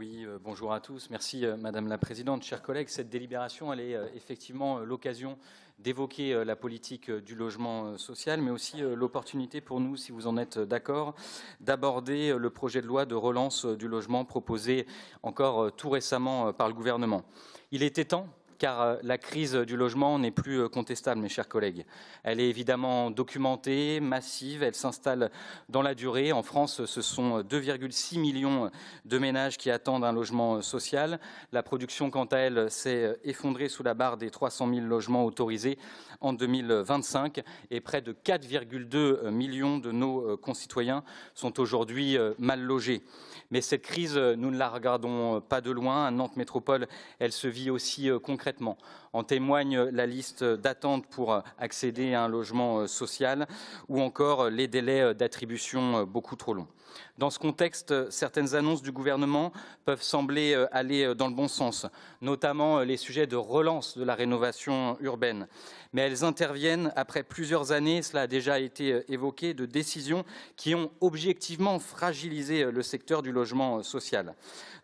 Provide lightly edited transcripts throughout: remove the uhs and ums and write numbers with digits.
Oui, bonjour à tous. Merci Madame la Présidente. Chers collègues, cette délibération, elle est effectivement l'occasion d'évoquer la politique du logement social, mais aussi l'opportunité pour nous, si vous en êtes d'accord, d'aborder le projet de loi de relance du logement proposé encore tout récemment par le gouvernement. Il était temps, car la crise du logement n'est plus contestable, mes chers collègues. Elle est évidemment documentée, massive, elle s'installe dans la durée. En France, ce sont 2,6 millions de ménages qui attendent un logement social. La production, quant à elle, s'est effondrée sous la barre des 300 000 logements autorisés en 2025 et près de 4,2 millions de nos concitoyens sont aujourd'hui mal logés. Mais cette crise, nous ne la regardons pas de loin. À Nantes Métropole, elle se vit aussi concrètement. En témoigne la liste d'attente pour accéder à un logement social ou encore les délais d'attribution beaucoup trop longs. Dans ce contexte, certaines annonces du gouvernement peuvent sembler aller dans le bon sens, notamment les sujets de relance de la rénovation urbaine. Mais elles interviennent après plusieurs années, cela a déjà été évoqué, de décisions qui ont objectivement fragilisé le secteur du logement social.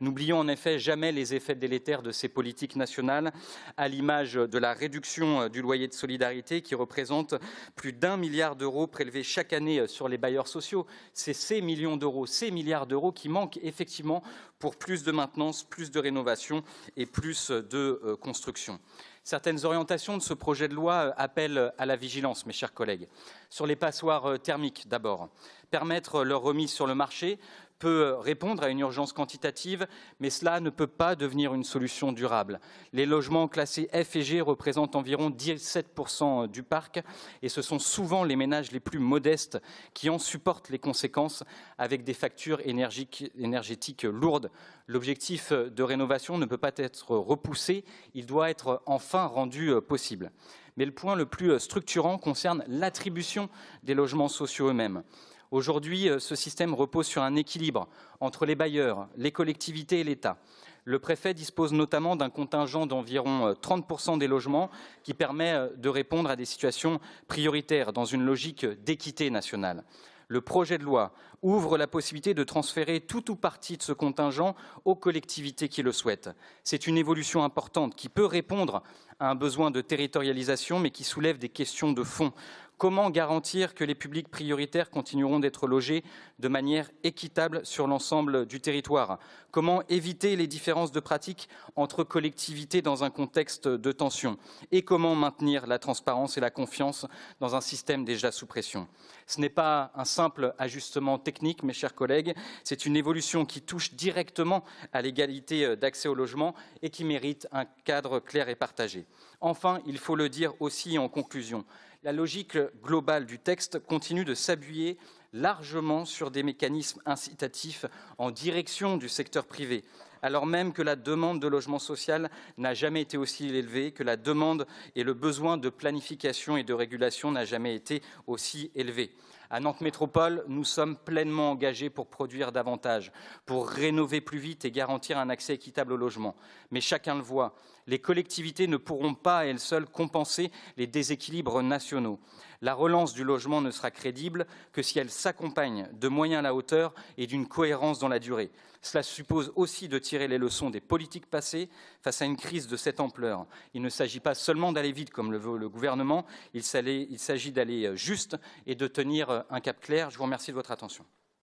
N'oublions en effet jamais les effets délétères de ces politiques nationales, à l'image de la réduction du loyer de solidarité qui représente plus d'1 milliard d'euros prélevés chaque année sur les bailleurs sociaux. C'est ces millions d'euros, ces milliards d'euros qui manquent effectivement pour plus de maintenance, plus de rénovation et plus de construction. Certaines orientations de ce projet de loi appellent à la vigilance, mes chers collègues. Sur les passoires thermiques, d'abord. Permettre leur remise sur le marché peut répondre à une urgence quantitative, mais cela ne peut pas devenir une solution durable. Les logements classés F et G représentent environ 17% du parc et ce sont souvent les ménages les plus modestes qui en supportent les conséquences avec des factures énergétiques lourdes. L'objectif de rénovation ne peut pas être repoussé, il doit être enfin rendu possible. Mais le point le plus structurant concerne l'attribution des logements sociaux eux-mêmes. Aujourd'hui, ce système repose sur un équilibre entre les bailleurs, les collectivités et l'État. Le préfet dispose notamment d'un contingent d'environ 30% des logements qui permet de répondre à des situations prioritaires dans une logique d'équité nationale. Le projet de loi ouvre la possibilité de transférer tout ou partie de ce contingent aux collectivités qui le souhaitent. C'est une évolution importante qui peut répondre à un besoin de territorialisation, mais qui soulève des questions de fond. Comment garantir que les publics prioritaires continueront d'être logés de manière équitable sur l'ensemble du territoire? Comment éviter les différences de pratiques entre collectivités dans un contexte de tension? Et comment maintenir la transparence et la confiance dans un système déjà sous pression? Ce n'est pas un simple ajustement technique, mes chers collègues, c'est une évolution qui touche directement à l'égalité d'accès au logement et qui mérite un cadre clair et partagé. Enfin, il faut le dire aussi en conclusion, la logique globale du texte continue de s'appuyer largement sur des mécanismes incitatifs en direction du secteur privé, alors même que la demande de logement social n'a jamais été aussi élevée, que la demande et le besoin de planification et de régulation n'a jamais été aussi élevé. À Nantes Métropole, nous sommes pleinement engagés pour produire davantage, pour rénover plus vite et garantir un accès équitable au logement. Mais chacun le voit, les collectivités ne pourront pas à elles seules compenser les déséquilibres nationaux. La relance du logement ne sera crédible que si elle s'accompagne de moyens à la hauteur et d'une cohérence dans la durée. Cela suppose aussi de tirer les leçons des politiques passées face à une crise de cette ampleur. Il ne s'agit pas seulement d'aller vite comme le veut le gouvernement, il s'agit d'aller juste et de tenir un cap clair. Je vous remercie de votre attention.